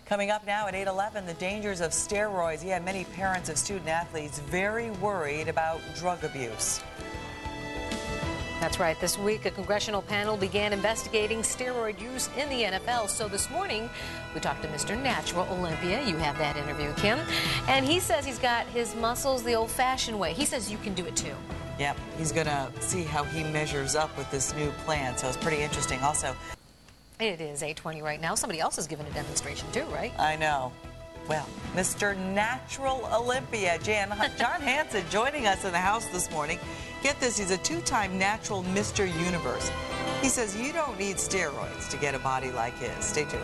Coming up now at 8:11, the dangers of steroids. Yeah, many parents of student athletes very worried about drug abuse. That's right. This week, a congressional panel began investigating steroid use in the NFL. So this morning, we talked to Mr. Natural Olympia. You have that interview, Kim. And he says he's got his muscles the old-fashioned way. He says you can do it, too. Yep, he's going to see how he measures up with this new plan. So it's pretty interesting. Also, it is 8:20 right now. Somebody else is giving a demonstration, too, right? I know. Well, Mr. Natural Olympia, John Hansen, joining us in the house this morning. Get this, he's a two-time natural Mr. Universe. He says you don't need steroids to get a body like his. Stay tuned.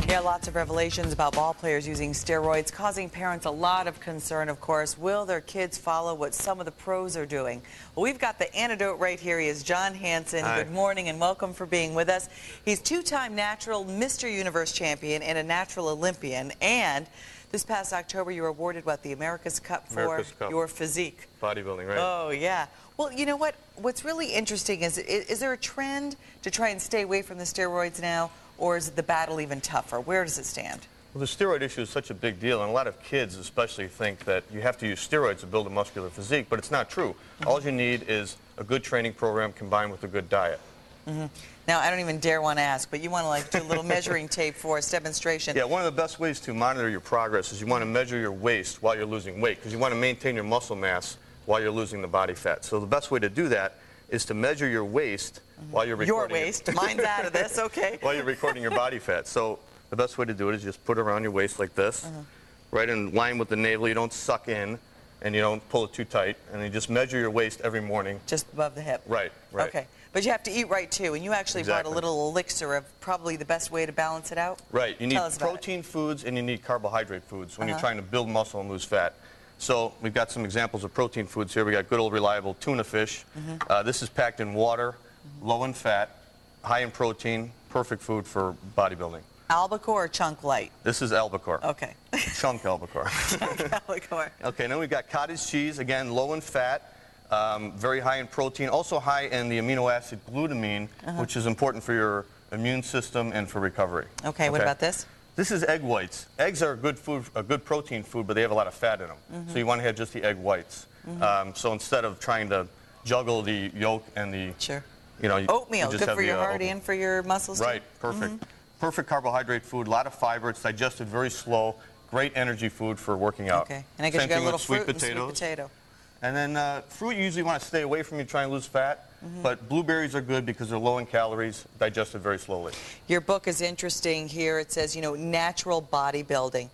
Yeah, lots of revelations about ball players using steroids, causing parents a lot of concern, of course. Will their kids follow what some of the pros are doing? Well, we've got the antidote right here. He is John Hansen. Hi. Good morning and welcome for being with us. He's two-time natural Mr. Universe champion and a natural Olympian. And this past October, you were awarded, what, the America's Cup for your physique. Bodybuilding, right? Oh, yeah. Well, you know what? What's really interesting is there a trend to try and stay away from the steroids now? Or is the battle even tougher? Where does it stand? Well, the steroid issue is such a big deal, and a lot of kids especially think that you have to use steroids to build a muscular physique, but it's not true. All you need is a good training program combined with a good diet. Now, I don't even dare want to ask, but you want to like do a little measuring tape for us, demonstration. Yeah, one of the best ways to monitor your progress is you want to measure your waist while you're losing weight, because you want to maintain your muscle mass while you're losing the body fat. So the best way to do that is to measure your waist while you're recording. Your waist. Mine's out of this, okay. While you're recording your body fat. So the best way to do it is just put it around your waist like this, right in line with the navel. You don't suck in, and you don't pull it too tight, and you just measure your waist every morning. Just above the hip. Right, right. Okay. But you have to eat right, too, and you actually brought a little elixir of probably the best way to balance it out. Right. You need protein foods and you need carbohydrate foods when you're trying to build muscle and lose fat. So we've got some examples of protein foods here. We got good old reliable tuna fish. This is packed in water, low in fat, high in protein, perfect food for bodybuilding. Albacore or chunk light? This is albacore. Okay. Chunk albacore. Chunk albacore. Okay, then we've got cottage cheese, again, low in fat, very high in protein, also high in the amino acid glutamine, which is important for your immune system and for recovery. Okay, what about this? This is egg whites. Eggs are a good food, a good protein food, but they have a lot of fat in them. So you want to have just the egg whites. So instead of trying to juggle the yolk and the, you know, oatmeal, you just good for your heart oatmeal. and for your muscles. Right, perfect. Perfect carbohydrate food, a lot of fiber. It's digested very slow. Great energy food for working out. Okay, and I guess you got a little fruit and sweet potato. And then fruit you usually want to stay away from. You try and lose fat. But blueberries are good because they're low in calories, digested very slowly. Your book is interesting here. It says, you know, natural bodybuilding.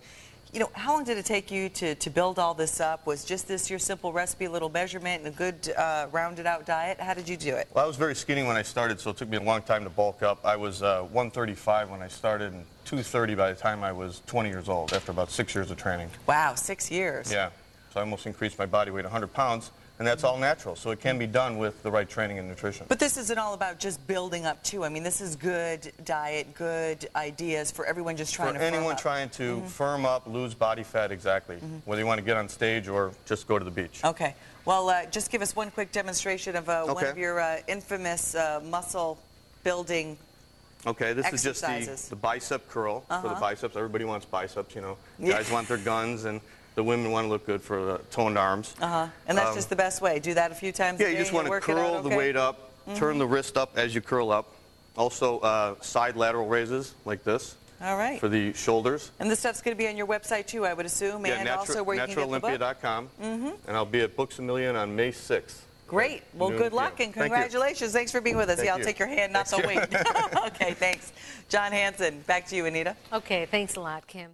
You know, how long did it take you to build all this up? Was just this your simple recipe, a little measurement, and a good rounded out diet? How did you do it? Well, I was very skinny when I started, so it took me a long time to bulk up. I was 135 when I started and 230 by the time I was 20 years old, after about 6 years of training. Wow, 6 years. Yeah. So I almost increased my body weight 100 pounds. And that's all natural, so it can be done with the right training and nutrition. But this isn't all about just building up, too. I mean, this is good diet, good ideas for everyone just trying to firm up. For anyone trying to firm up, lose body fat, exactly. Whether you want to get on stage or just go to the beach. Okay. Well, just give us one quick demonstration of one of your infamous muscle building Okay, this exercises. is just the bicep curl for the biceps. Everybody wants biceps, you know. Guys want their guns, and the women want to look good for the toned arms. And that's just the best way. Do that a few times a day. Yeah, you just want to curl the weight up, turn the wrist up as you curl up. Also, side lateral raises like this. All right. For the shoulders. And this stuff's going to be on your website, too, I would assume, and also where you can get the book. NaturalOlympia.com. And I'll be at Books A Million on May 6th. Great. Well, good luck and congratulations. Thanks for being with us. Yeah, I'll take your hand, not the weight. Okay, thanks. John Hansen, back to you, Anita. Okay, thanks a lot, Kim.